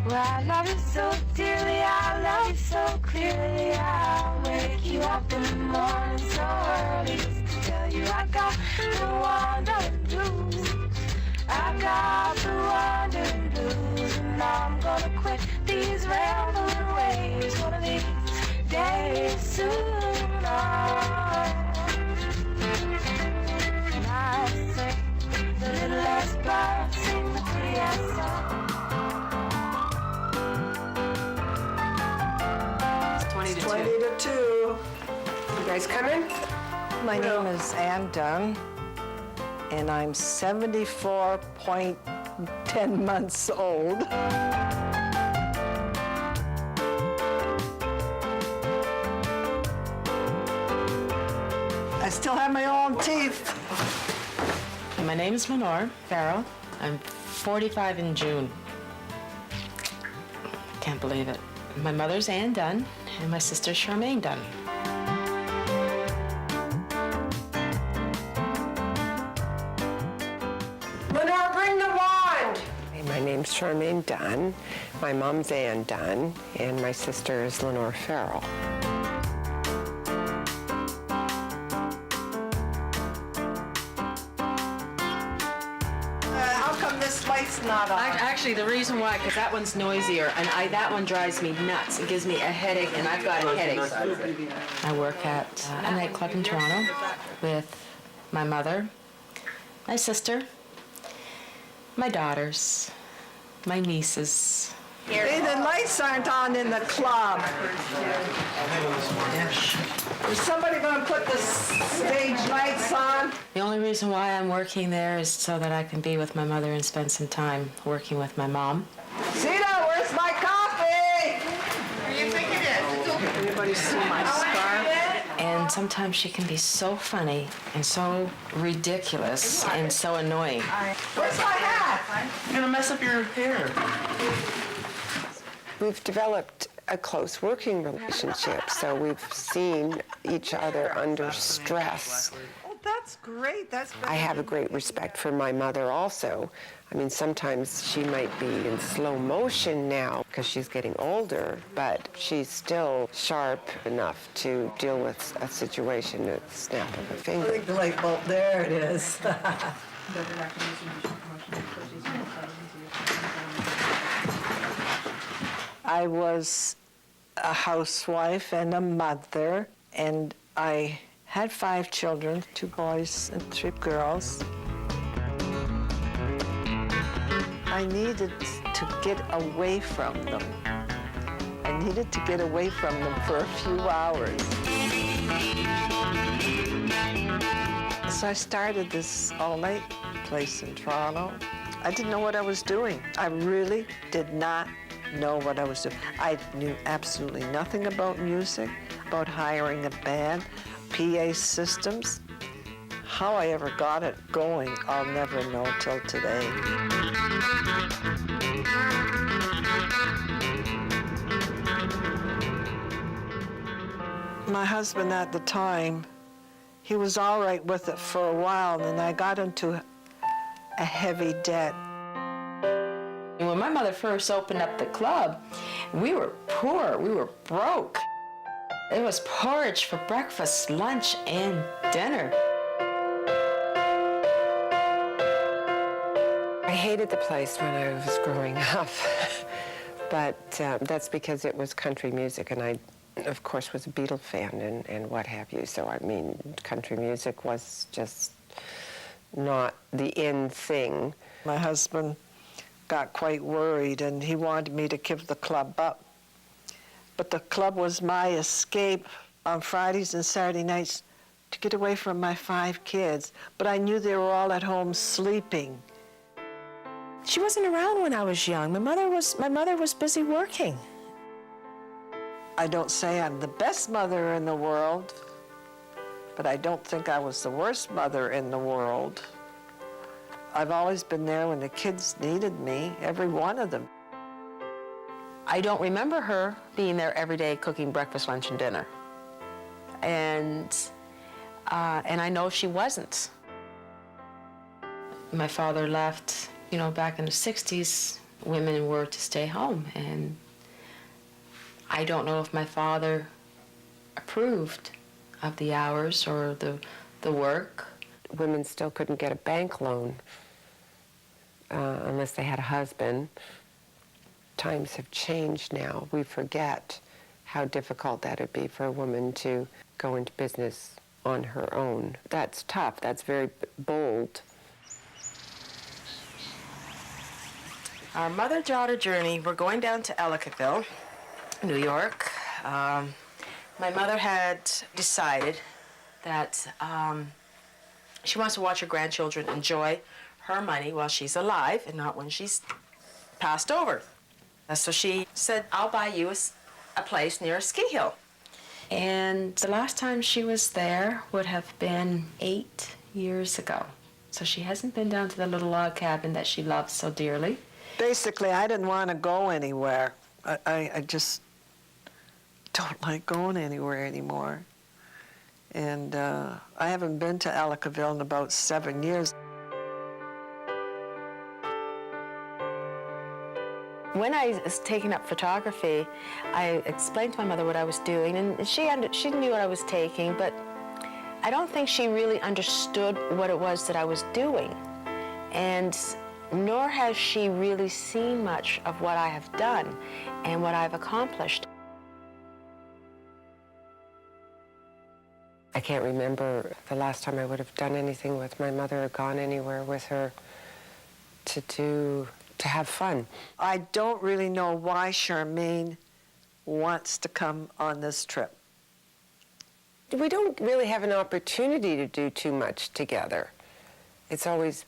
Well, I love you so dearly, I love you so clearly. I'll wake you up in the morning so early just to tell you I got the wandering blues. I got the wandering blues, and I'm gonna quit these rambling ways one of these days soon. And I sing the little less bird, sing the TS song. 20 to 2. You guys coming? My name is Ann Dunn, and I'm 74.10 months old. I still have my own teeth. My name is Lenore Farrell. I'm 45 in June. Can't believe it. My mother's Ann Dunn, and my sister's Charmaine Dunn. Lenore, bring the wand! My name's Charmaine Dunn. My mom's Ann Dunn, and my sister is Lenore Farrell. How come this light's not on? Actually, the reason why, because that one's noisier, and that one drives me nuts. It gives me a headache, and I've got a headache. I work at a nightclub in Toronto with my mother, my sister, my daughters, my nieces. Hey, the lights aren't on in the club. Is somebody gonna put the stage lights on? The only reason why I'm working there is so that I can be with my mother and spend some time working with my mom. Zita, where's my coffee? Where do you think it is? Everybody see my scarf? And sometimes she can be so funny and so ridiculous and so annoying. Where's my hat? You're gonna mess up your hair. We've developed a close working relationship, so we've seen each other under stress. Oh, that's great. That's great. I have a great respect for my mother also. I mean, sometimes she might be in slow motion now because she's getting older, but she's still sharp enough to deal with a situation at the snap of a I finger. think the light bulb, there it is. I was a housewife and a mother, and I had 5 children, 2 boys and 3 girls. I needed to get away from them. I needed to get away from them for a few hours. So I started this all-night place in Toronto. I didn't know what I was doing. I really did not know what I was doing. I knew absolutely nothing about music, about hiring a band, PA systems. How I ever got it going, I'll never know till today. My husband at the time, he was all right with it for a while, and I got into a heavy debt. When my mother first opened up the club, we were poor, we were broke. It was porridge for breakfast, lunch, and dinner. I hated the place when I was growing up, but that's because it was country music, and I, of course, was a Beatle fan and what have you. So, I mean, country music was just not the in thing. My husband got quite worried, and he wanted me to give the club up. But the club was my escape on Fridays and Saturday nights to get away from my 5 kids. But I knew they were all at home sleeping. She wasn't around when I was young. My mother was busy working. I don't say I'm the best mother in the world, but I don't think I was the worst mother in the world. I've always been there when the kids needed me, every one of them. I don't remember her being there every day cooking breakfast, lunch, and dinner. And I know she wasn't. My father left, back in the 60s women were to stay home. And I don't know if my father approved of the hours or the work. Women still couldn't get a bank loan unless they had a husband. Times have changed now. We forget how difficult that would be for a woman to go into business on her own. That's tough. That's very bold. Our mother-daughter journey, we're going down to Ellicottville, New York. My mother had decided that she wants to watch her grandchildren enjoy her money while she's alive and not when she's passed over. So she said, I'll buy you a place near a ski hill. And the last time she was there would have been 8 years ago. So she hasn't been down to the little log cabin that she loves so dearly. Basically, I didn't want to go anywhere. I just don't like going anywhere anymore. And I haven't been to Ellicottville in about 7 years. When I was taking up photography, I explained to my mother what I was doing, and she knew what I was taking, but I don't think she really understood what it was that I was doing. And nor has she really seen much of what I have done and what I've accomplished. I can't remember the last time I would have done anything with my mother or gone anywhere with her to have fun. I don't really know why Charmaine wants to come on this trip. We don't really have an opportunity to do too much together. It's always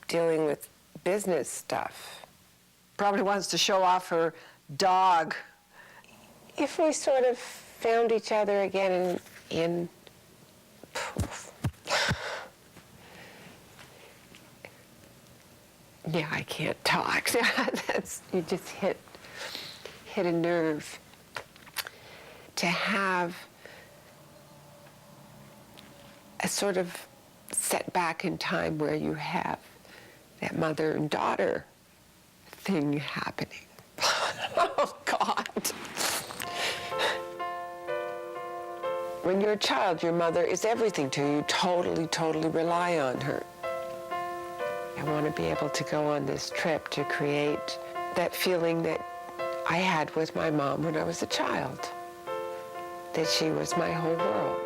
dealing with business stuff. Probably wants to show off her dog. If we sort of found each other again in yeah, I can't talk. That's, you just hit a nerve. To have a sort of setback in time where you have that mother and daughter thing happening. Oh, God. When you're a child, your mother is everything to you. You totally, totally rely on her. I want to be able to go on this trip to create that feeling that I had with my mom when I was a child, that she was my whole world.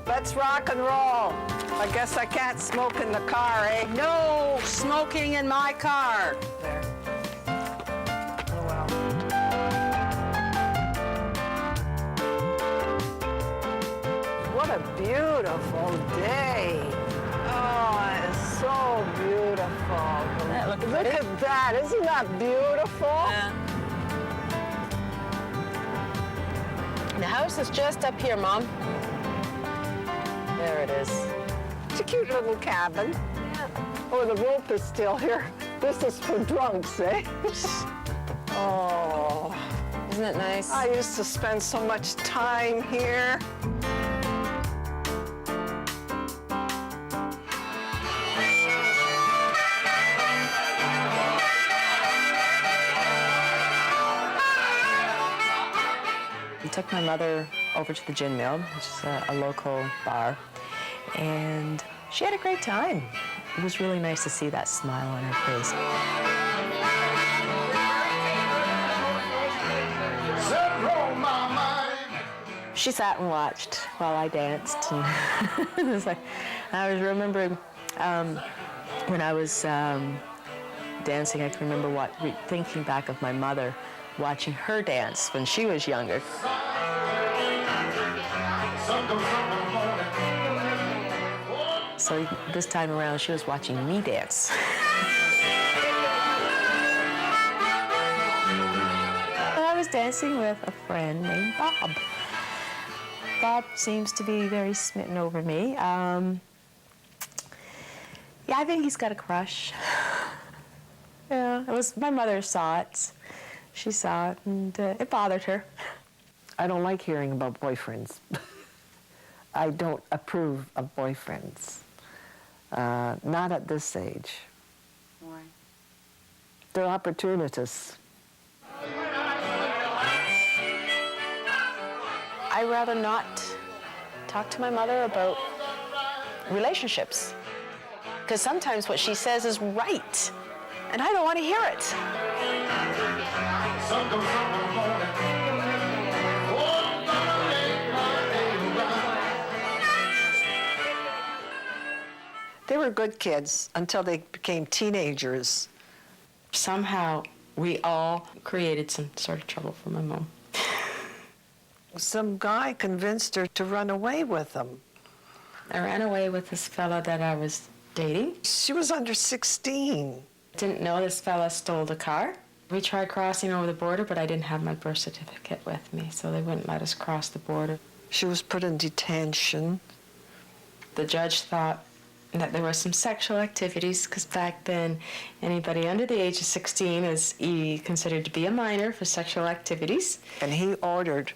Let's rock and roll. I guess I can't smoke in the car, eh? No smoking in my car. There. Oh, well. What a beautiful day. Oh, it's so beautiful. Look at that. Isn't that beautiful? Yeah. The house is just up here, Mom. There it is. It's a cute little cabin. Yeah. Oh, the rope is still here. This is for drunks, eh? Oh. Isn't it nice? I used to spend so much time here. We took my mother over to the Gin Mill, which is a local bar, and she had a great time. It was really nice to see that smile on her face. She sat and watched while I danced, and it was like, I was remembering when I was dancing, I can remember thinking back of my mother watching her dance when she was younger. So this time around, she was watching me dance. I was dancing with a friend named Bob. Bob seems to be very smitten over me. Yeah, I think he's got a crush. Yeah, it was, my mother saw it. She saw it, and it bothered her. I don't like hearing about boyfriends. I don't approve of boyfriends. Not at this age. Why? They're opportunists. I'd rather not talk to my mother about relationships, because sometimes what she says is right, and I don't want to hear it. They were good kids until they became teenagers. Somehow, we all created some sort of trouble for my mom. Some guy convinced her to run away with him. I ran away with this fella that I was dating. She was under 16. Didn't know this fella stole the car. We tried crossing over the border, but I didn't have my birth certificate with me, so they wouldn't let us cross the border. She was put in detention. The judge thought that there were some sexual activities, because back then anybody under the age of 16 is considered to be a minor for sexual activities. And he ordered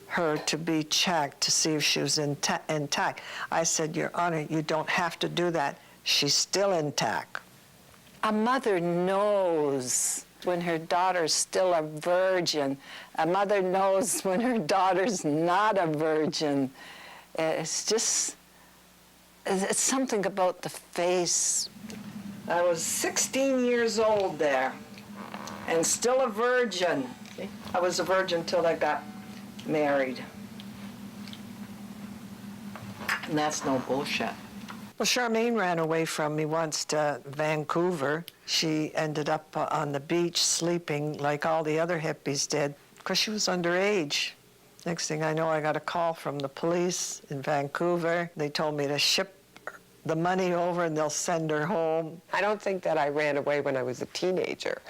her to be checked to see if she was intact. I said, Your Honor, you don't have to do that. She's still intact. A mother knows when her daughter's still a virgin. A mother knows when her daughter's not a virgin. It's just, it's something about the face. I was 16 years old there and still a virgin. I was a virgin till I got married. And that's no bullshit. Well, Charmaine ran away from me once to Vancouver. She ended up on the beach sleeping like all the other hippies did because she was underage. Next thing I know, I got a call from the police in Vancouver. They told me to ship the money over and they'll send her home. I don't think that I ran away when I was a teenager.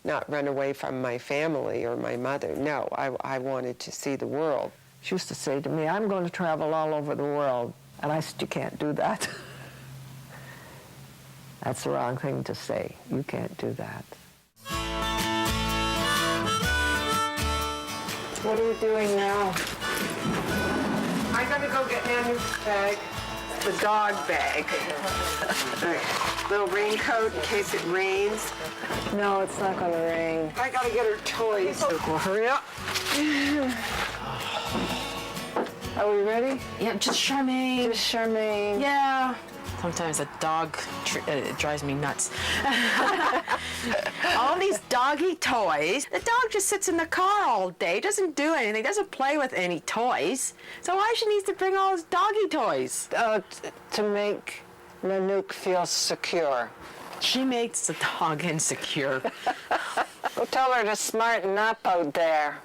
Not run away from my family or my mother. No, I wanted to see the world. She used to say to me, I'm going to travel all over the world. And I said, you can't do that. That's the wrong thing to say. You can't do that. What are we doing now? I gotta go get Nan's bag, the dog bag. Little raincoat in case it rains. No, it's not gonna rain. I gotta get her toys. Well, hurry up. Are we ready? Yeah, just Charmaine. Just Charmaine. Yeah. Sometimes a dog drives me nuts. All these doggy toys. The dog just sits in the car all day, doesn't do anything, doesn't play with any toys. So why she needs to bring all those doggy toys? To make Nanook feel secure. She makes the dog insecure. Go tell her to smarten up out there.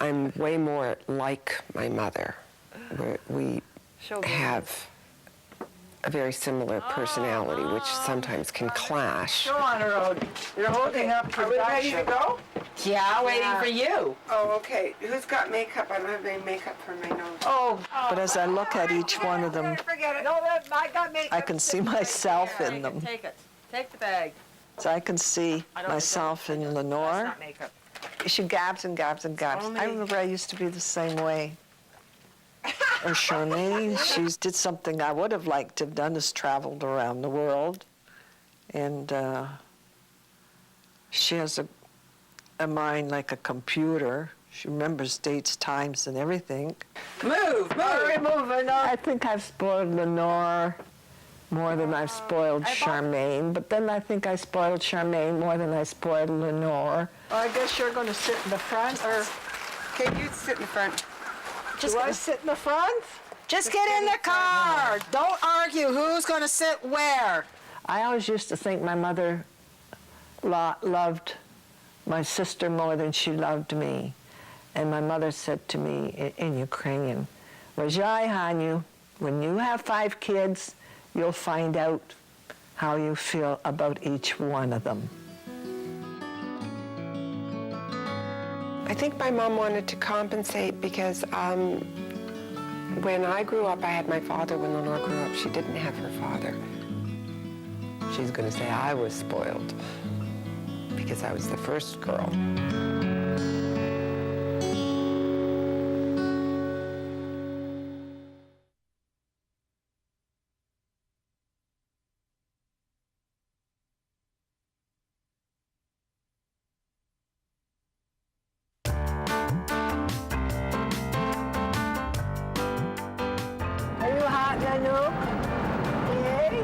I'm way more like my mother. We have a very similar personality, which sometimes can clash. Go on, Rode. You're holding up production. Are we ready to go? Yeah, waiting for you. Oh, okay. Who's got makeup? I don't have any makeup for my nose. Oh, but as I look at each one of them, Forget it. No, I got makeup. I can see myself in them. Take it. Take the bag. So I can see myself in Lenore. Not makeup. She gabs and gabs and gabs. I remember I used to be the same way. Or Charmaine, she did something I would have liked to have done, is traveled around the world. And she has a mind like a computer. She remembers dates, times, and everything. Move! I think I've spoiled Lenore more than I've spoiled Charmaine, but then I think I spoiled Charmaine more than I spoiled Lenore. I guess you're going to sit in the front, or Can you sit in the front? do I sit in the front? Just get in the car! Don't argue who's gonna sit where. I always used to think my mother loved my sister more than she loved me. And my mother said to me in Ukrainian, "Вважай, Hanyu, when you have 5 kids, you'll find out how you feel about each one of them." I think my mom wanted to compensate because when I grew up, I had my father. When Lenore grew up, she didn't have her father. She's going to say I was spoiled because I was the first girl. Are you hot, Nanook? Yay?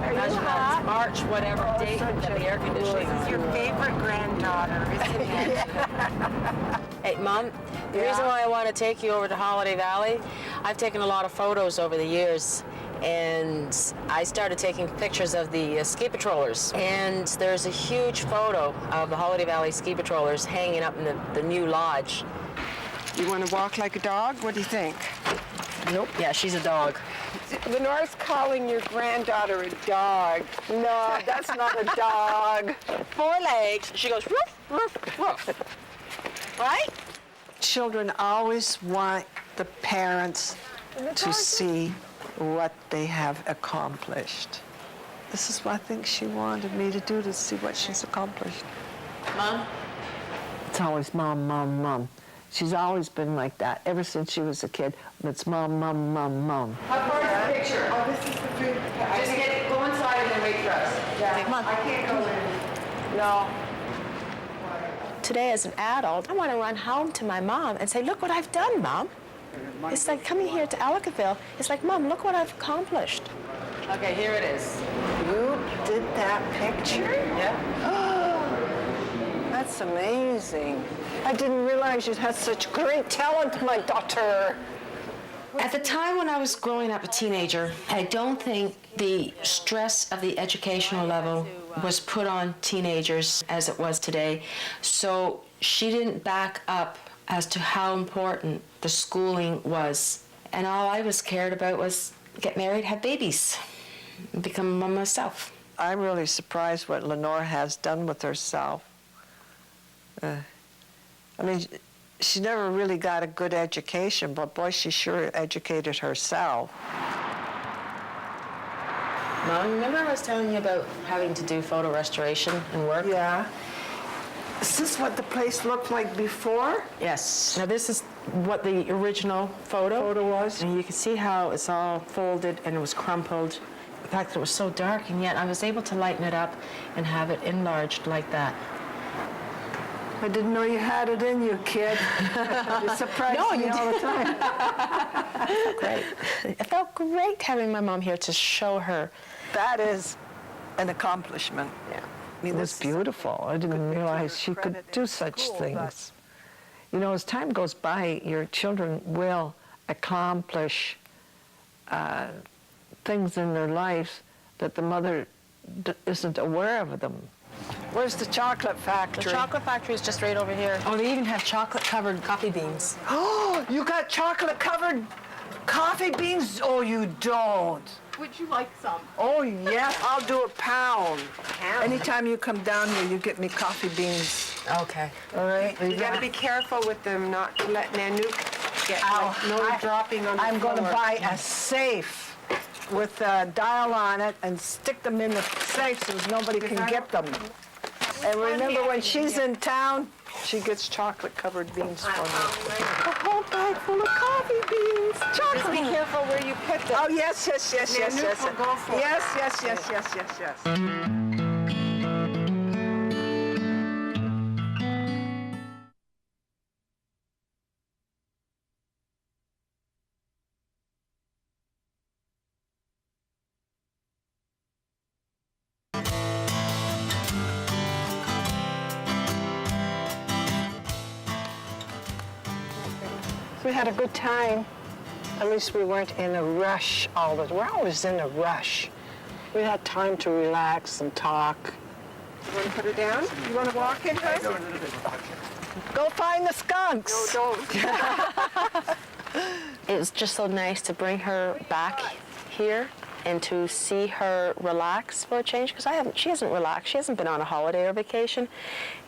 Are you hot? March, whatever date, the air conditioning. This is your favorite granddaughter, isn't it? Hey, Mom, the reason why I want to take you over to Holiday Valley, I've taken a lot of photos over the years, and I started taking pictures of the ski patrollers. And there's a huge photo of the Holiday Valley ski patrollers hanging up in the new lodge. You want to walk like a dog? What do you think? Nope. Yeah, she's a dog. Lenore's calling your granddaughter a dog. No, that's not a dog. 4 legs. She goes, woof, woof, woof. Right? Children always want the parents to see what they have accomplished. This is what I think she wanted me to do, to see what she's accomplished. Mom? It's always mom, mom, mom. She's always been like that, ever since she was a kid. It's mom, mom, mom, mom. How far is the picture? Oh, this is the food. Just go inside and then wait for us. Yeah, Come on. I can't go in. No. Today, as an adult, I want to run home to my mom and say, look what I've done, Mom. It's like coming here to Ellicottville. It's like, Mom, look what I've accomplished. Okay, here it is. You did that picture? Yeah. That's amazing. I didn't realize you had such great talent, my daughter. At the time when I was growing up a teenager, I don't think the stress of the educational level was put on teenagers as it was today. So she didn't back up as to how important the schooling was. And all I was cared about was get married, have babies, and become a mom myself. I'm really surprised what Lenore has done with herself. I mean, she never really got a good education, but boy, she sure educated herself. Mom, remember I was telling you about having to do photo restoration and work? Yeah. Is this what the place looked like before? Yes. Now this is what the original photo was? And you can see how it's all folded and it was crumpled. The fact that it was so dark, and yet I was able to lighten it up and have it enlarged like that. I didn't know you had it in you, kid. You surprise me all the time. Great. It felt great having my mom here to show her. That is an accomplishment. Yeah. I mean, it's beautiful. I didn't realize she could do such things. You know, as time goes by, your children will accomplish things in their lives that the mother isn't aware of them. Where's the chocolate factory? The chocolate factory is just right over here. Oh, they even have chocolate-covered coffee beans. Oh, you got chocolate-covered coffee beans? Oh, you don't. Would you like some? Oh, yes, I'll do a pound. Anytime you come down here, you get me coffee beans. Okay. All right? You got to be careful with them, not to let Nanook get dropping on the I'm floor. going to buy a safe with a dial on it and stick them in the safe so nobody can get them. And remember, when she's in town, she gets chocolate-covered beans for me. A whole bag full of coffee beans. Chocolate. Just be careful where you put them. Oh, yes, yes, yes, yes, Nanook yes. will go for it. Yes, yes, yes, yes, yes, yes. We had a good time. At least we weren't in a rush all the time. We're always in a rush. We had time to relax and talk. You want to put her down? You want to walk in her? Go find the skunks. No, don't. It was just so nice to bring her back here and to see her relax for a change, because she hasn't relaxed. She hasn't been on a holiday or vacation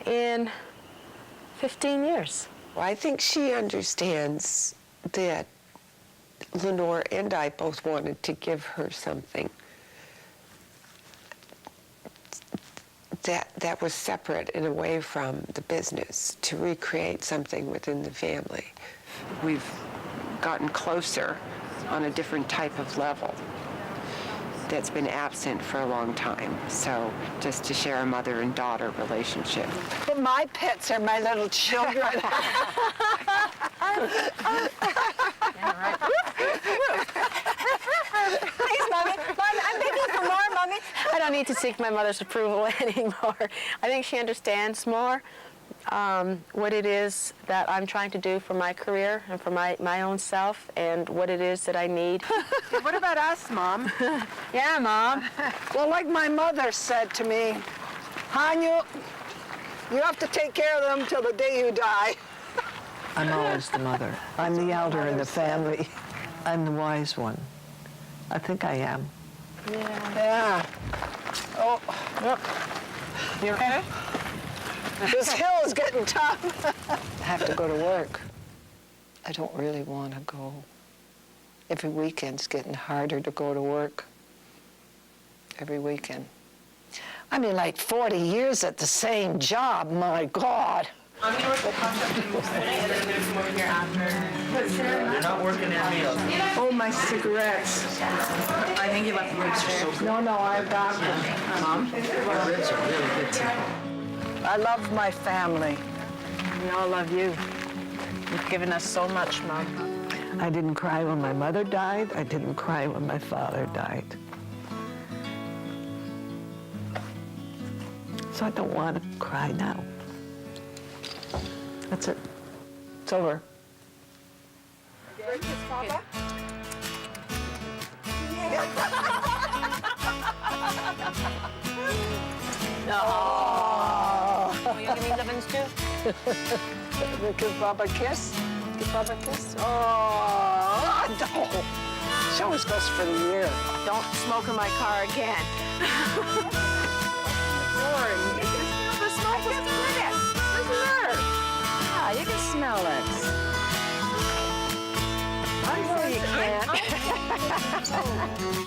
in 15 years. Well, I think she understands that Lenore and I both wanted to give her something that was separate and away from the business, to recreate something within the family. We've gotten closer on a different type of level that's been absent for a long time. So just to share a mother and daughter relationship. But my pets are my little children. Thanks, Mommy. I'm begging for more, Mommy. I don't need to seek my mother's approval anymore. I think she understands more what it is that I'm trying to do for my career and for my own self, and what it is that I need. What about us, Mom? Yeah, Mom. Well, like my mother said to me, Hanya, you have to take care of them till the day you die. I'm always the mother. I'm the elder in the family. I'm the wise one. I think I am. Yeah. Oh, yep. You okay? This hill is getting tough. I have to go to work. I don't really want to go. Every weekend's getting harder to go to work. Every weekend. I mean, like 40 years at the same job, my God. I'm gonna work the concept mostly, and then I'm gonna come over here after. You're not working at meals. Oh, my cigarettes. I think you left the ribs there. No, I got them. Mom? Your ribs are really good too. I love my family. We all love you. You've given us so much, Mom. I didn't cry when my mother died. I didn't cry when my father died. So I don't want to cry now. That's it. It's over. Will you give me livings too? Give Baba a kiss? Give Baba a kiss? Oh, no. She always goes for the year. Don't smoke in my car again. The smoke was good. Ah, you can smell it. I know you can't.